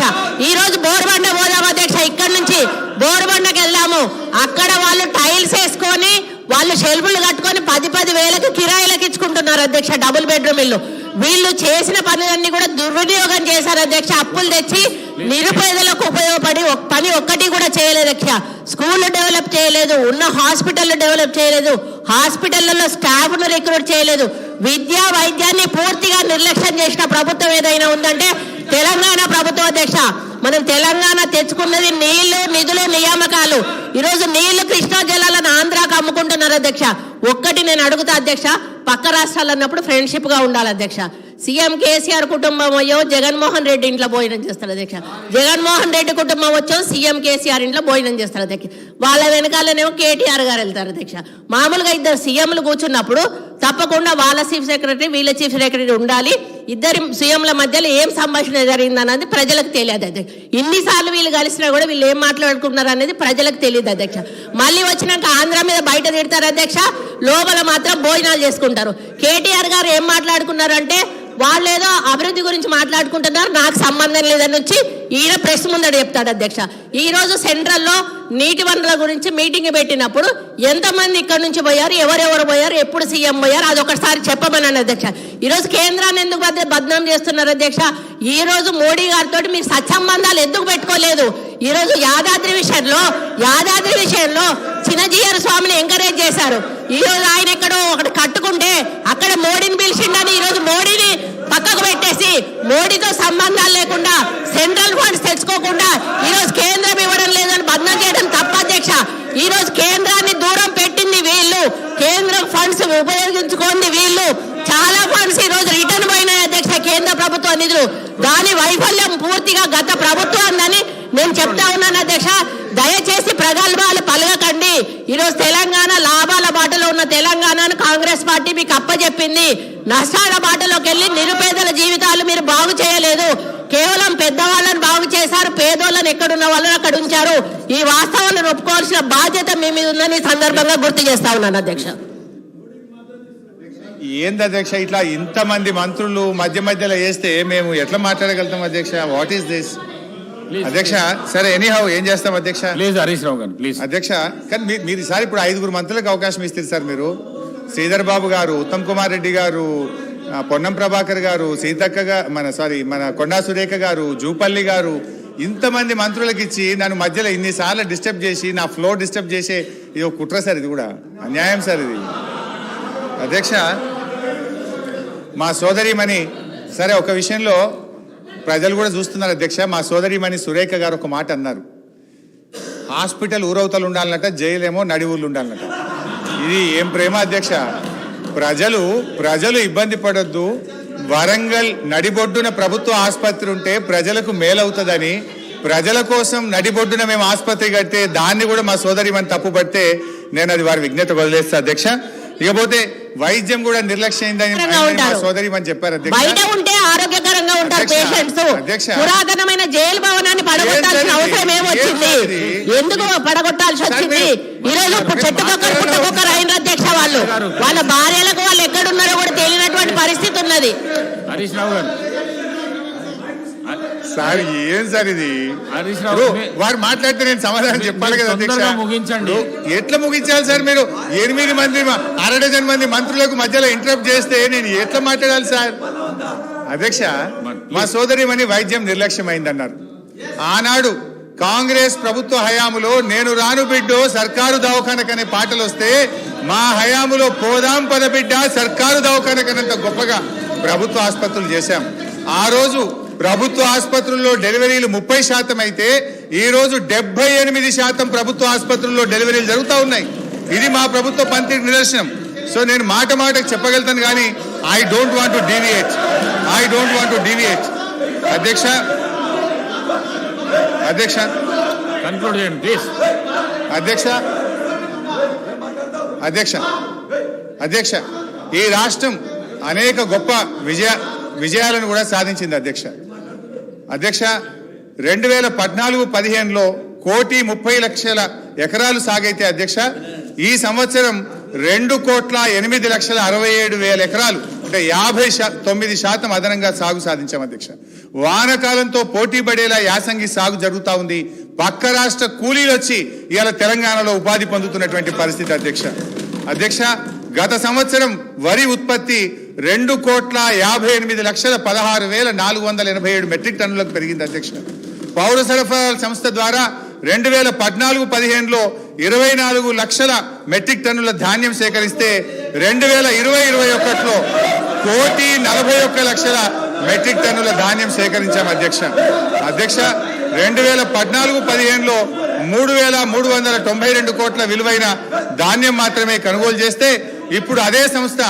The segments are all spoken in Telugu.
అధ్యక్ష. ఈ రోజు బోర్బండ పోదాం అధ్యక్ష. ఇక్కడ నుంచి బోర్బండకి వెళ్దాము. అక్కడ వాళ్ళు టైల్స్ వేసుకొని వాళ్ళు షెల్ఫ్లు కట్టుకొని 10-10 వేలకు కిరాయిలకు ఇచ్చుకుంటున్నారు అధ్యక్ష. డబుల్ బెడ్రూమ్ ఇల్లు. వీళ్ళు చేసిన పనులన్నీ కూడా దుర్వినియోగం చేశారు అధ్యక్ష. అప్పులు తెచ్చి నిరుపేదలకు ఉపయోగపడి పని ఒక్కటి కూడా చేయలేదు అధ్యక్ష. స్కూళ్ళు డెవలప్ చేయలేదు, ఉన్న హాస్పిటల్ డెవలప్ చేయలేదు, హాస్పిటళ్లలో స్టాఫ్ను రిక్రూట్ చేయలేదు, విద్యా వైద్యాన్ని పూర్తిగా నిర్లక్ష్యం చేసిన ప్రభుత్వం ఏదైనా ఉందంటే తెలంగాణ ప్రభుత్వం అధ్యక్ష. మనం తెలంగాణ తెచ్చుకున్నది నీళ్లు, నిధులు, నియామకాలు. ఈరోజు నీళ్లు కృష్ణా జలాలను ఆంధ్రాకు అమ్ముకుంటున్నారు అధ్యక్ష. ఒక్కటి నేను అడుగుతా అధ్యక్ష, పక్క రాష్ట్రాలు అన్నప్పుడు ఫ్రెండ్షిప్ గా ఉండాలి అధ్యక్ష. సీఎం కేసీఆర్ కుటుంబం అయ్యో జగన్మోహన్ రెడ్డి ఇంట్లో భోజనం చేస్తారు అధ్యక్ష. జగన్మోహన్ రెడ్డి కుటుంబం వచ్చో సీఎం కేసీఆర్ ఇంట్లో భోజనం చేస్తారు అధ్యక్ష. వాళ్ళ వెనకాలనేమో కేటీఆర్ గారు వెళ్తారు అధ్యక్ష. మామూలుగా ఇద్దరు సీఎంలు కూర్చున్నప్పుడు తప్పకుండా వాళ్ళ చీఫ్ సెక్రటరీ వీళ్ళ చీఫ్ సెక్రటరీ ఉండాలి. ఇద్దరి సీఎంల మధ్యలో ఏం సంభాషణ జరిగిందన్నది ప్రజలకు తెలియదు అధ్యక్ష. ఇన్నిసార్లు వీళ్ళు కలిసినా కూడా వీళ్ళు ఏం మాట్లాడుకుంటున్నారు అనేది ప్రజలకు తెలియదు అధ్యక్ష. మళ్ళీ వచ్చినాక ఆంధ్ర మీద బయట తిడతారు అధ్యక్ష, లోపల మాత్రం భోజనాలు చేసుకుంటారు. కేటీఆర్ గారు ఏం మాట్లాడుకున్నారంటే వాళ్ళు ఏదో అభివృద్ధి గురించి మాట్లాడుకుంటున్నారు, నాకు సంబంధం లేదని వచ్చి ఈయన ప్రెస్ ముందర చెప్తాడు అధ్యక్ష. ఈ రోజు సెంట్రల్లో నీటి వనరుల గురించి మీటింగ్ పెట్టినప్పుడు ఎంతమంది ఇక్కడ నుంచి పోయారు, ఎవరెవరు పోయారు, ఎప్పుడు సీఎం పోయారు, అదొకసారి చెప్పమని అధ్యక్ష. ఈ రోజు కేంద్రాన్ని ఎందుకు బద్నాం చేస్తున్నారు అధ్యక్ష? ఈ రోజు మోడీ గారితో మీరు సత్సంబంధాలు ఎందుకు పెట్టుకోలేదు? ఈ రోజు యాదాద్రి విషయంలో చిన్నజీయర్ స్వామిని ఎంకరేజ్ చేశారు. ఈ రోజు ఆయన ఎక్కడో ఒకటి కట్టుకుంటే అక్కడ మోడీని పిలిచిండని ఈ రోజు మోడీని పక్కకు పెట్టేసి మోడీతో సంబంధాలు లేకుండా సెంట్రల్ ఫండ్స్ తెచ్చుకోకుండా ఈ రోజు కేంద్రం ఇవ్వడం లేదని బద్నాం చేయడం తప్ప అధ్యక్ష. ఈ రోజు కేంద్రాన్ని దూరం పెట్టింది వీళ్ళు, కేంద్రం ఫండ్స్ ఉపయోగించుకోండి వీళ్ళు. చాలా ఫండ్స్ ఈ రోజు రిటర్న్ పోయినాయి అధ్యక్ష, కేంద్ర ప్రభుత్వ నిధులు. దాని వైఫల్యం పూర్తిగా గత ప్రభుత్వాన్ని నేను చెప్తా ఉన్నాను అధ్యక్ష. దయచేసి ప్రగల్భాలు పలగకండి. ఈరోజు తెలంగాణ లాభాల బాటలో ఉన్న తెలంగాణను కాంగ్రెస్ పార్టీ మీకు అప్పచెప్పింది. నష్టాల బాటలోకి వెళ్ళి నిరుపేదల జీవితాలు మీరు బాగు చేయలేదు. కేవలం పెద్దవాళ్ళని బాగు చేశారు, పేదోళ్ళని ఎక్కడున్న వాళ్ళని అక్కడ ఉంచారు. ఈ వాస్తవాలను ఒప్పుకోవాల్సిన బాధ్యత మీ మీద ఉందని సందర్భంగా గుర్తు చేస్తా ఉన్నాను అధ్యక్ష. ఏంది అధ్యక్ష ఇట్లా ఇంతమంది మంత్రులు మధ్యలో వేస్తే మేము ఎట్లా మాట్లాడగలుగుతాం అధ్యక్ష? వాట్ ఈస్ దిస్ అధ్యక్ష? సరే ఎనీహౌ ఏం చేస్తాం అధ్యక్ష? ప్లీజ్ హరీష్ రావు గారు ప్లీజ్. అధ్యక్ష కానీ మీరు ఈసారి ఇప్పుడు 5 మంత్రులకు అవకాశం ఇస్తారు సార్. మీరు శ్రీధర్ బాబు గారు, ఉత్తమ్ కుమార్ రెడ్డి గారు, పొన్నం ప్రభాకర్ గారు, సీతక్క మన కొండా సురేఖ గారు, జూపల్లి గారు, ఇంతమంది మంత్రులకు ఇచ్చి నన్ను మధ్యలో ఇన్నిసార్లు డిస్టర్బ్ చేసి నా ఫ్లో డిస్టర్బ్ చేసే ఇది ఒక కుట్ర సార్. ఇది కూడా అన్యాయం సార్ ఇది అధ్యక్ష. మా సోదరిమణి సరే ఒక విషయంలో ప్రజలు కూడా చూస్తున్నారు అధ్యక్ష. మా సోదరిమణి సురేఖ గారు ఒక మాట అన్నారు, హాస్పిటల్ ఊరవతలు ఉండాలన్నట, జైలేమో నడి ఊళ్ళు ఉండాలన్నట. ఇది ఏం ప్రేమ అధ్యక్ష? ప్రజలు ఇబ్బంది పడొద్దు, వరంగల్ నడిబొడ్డున ప్రభుత్వ ఆసుపత్రి ఉంటే ప్రజలకు మేలవుతుందని ప్రజల కోసం నడిబొడ్డున మేము ఆసుపత్రి కడితే దాన్ని కూడా మా సోదరిమణి తప్పు పడితే నేను అది వారి విజ్ఞత వదిలేస్తా అధ్యక్ష. ఇకపోతే వైద్యం కూడా నిర్లక్ష్యమైందని సోదరిమణి చెప్పారు అధ్యక్ష. బయట ఉంటే ఆరోగ్యకరంగా ఉంటారు పేషెంట్స్. పురాతనమైన జైలు భవనాన్ని పడగొట్టాల్సిన అవసరం ఏమొచ్చింది? ఎందుకు పడగొట్టాల్సి వచ్చింది? ఈ రోజు చెట్టుకొక్కరు పుట్టకొక్కరు అయిన అధ్యక్ష. వాళ్ళ భార్యలకు వాళ్ళు ఎక్కడున్నారో కూడా తెలియనటువంటి పరిస్థితి ఉన్నది. హరీష్ రావు గారు సార్ ఏం సార్ ఇది? వారు మాట్లాడితే నేను సమాధానం చెప్పాలి కదా అధ్యక్ష. ముగించండి. ఎట్లా ముగించాలి సార్? మీరు 8 మంది 1/2 డజన్ మంది మంత్రులకు మధ్యలో ఇంటరప్ట్ చేస్తే నేను ఎట్లా మాట్లాడాలి సార్? అధ్యక్ష మా సోదరిమణి వైద్యం నిర్లక్ష్యమైందన్నారు. ఆనాడు కాంగ్రెస్ ప్రభుత్వ హయాములో నేను రాను బిడ్డో సర్కారు దవాఖానకనే పాటలు వస్తే మా హయాములో పోదాం పద బిడ్డ సర్కారు దవాఖానకనంత గొప్పగా ప్రభుత్వ ఆసుపత్రులు చేశాం. ఆ రోజు ప్రభుత్వ ఆసుపత్రుల్లో డెలివరీలు 30% అయితే ఈ రోజు 78% ప్రభుత్వ ఆసుపత్రుల్లో డెలివరీలు జరుగుతూ ఉన్నాయి. ఇది మా ప్రభుత్వ పనితీరు నిదర్శనం. సో నేను మాటకు చెప్పగలుగుతాను కానీ I don't want to deviate అధ్యక్ష కన్క్లూడ్ చేయండి ప్లీజ్. అధ్యక్ష ఈ రాష్ట్రం అనేక గొప్ప విజయాలను కూడా సాధించింది అధ్యక్ష. 2014-15లో 1,30,00,000 ఎకరాలు సాగైతే అధ్యక్ష ఈ సంవత్సరం 2,08,67,000 ఎకరాలు అంటే 59% అదనంగా సాగు సాధించాం అధ్యక్ష. వానకాలంతో పోటీ పడేలా యాసంగి సాగు జరుగుతూ ఉంది. పక్క రాష్ట్ర కూలీలు వచ్చి ఇవాళ తెలంగాణలో ఉపాధి పొందుతున్నటువంటి పరిస్థితి అధ్యక్ష. గత సంవత్సరం వరి ఉత్పత్తి 2,58,16,487 మెట్రిక్ టన్నులకు పెరిగింది అధ్యక్ష. పౌర సరఫరాల సంస్థ ద్వారా 2014-15లో 24 లక్షల మెట్రిక్ టన్నుల ధాన్యం సేకరిస్తే 2020-21లో 1,41,00,000 మెట్రిక్ టన్నుల ధాన్యం సేకరించాం అధ్యక్ష. 2014-15లో 3,392 కోట్ల విలువైన ధాన్యం మాత్రమే కొనుగోలు చేస్తే ఇప్పుడు అదే సంస్థ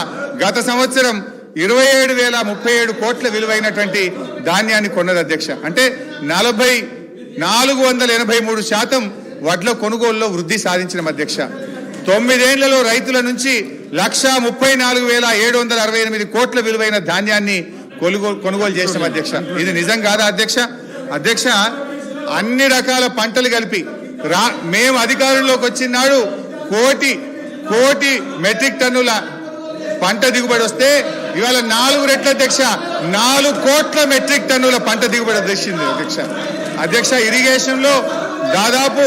గత సంవత్సరం 27,037 కోట్ల విలువైనటువంటి ధాన్యాన్ని కొన్నది అధ్యక్ష. అంటే 483% వడ్ల కొనుగోలులో వృద్ధి సాధించిన అధ్యక్ష. 9 ఏళ్లలో రైతుల నుంచి 1,34,768 కోట్ల విలువైన ధాన్యాన్ని కొనుగోలు చేసిన అధ్యక్ష. ఇది నిజం కాదా అధ్యక్ష? అన్ని రకాల పంటలు కలిపి మేము అధికారంలోకి వచ్చినాడు కోటి మెట్రిక్ టన్నుల పంట దిగుబడి వస్తే ఇవాళ 4 రెట్ల అధ్యక్ష 4 కోట్ల మెట్రిక్ టన్నుల పంట దిగుబడి వచ్చింది అధ్యక్ష. ఇరిగేషన్ లో దాదాపు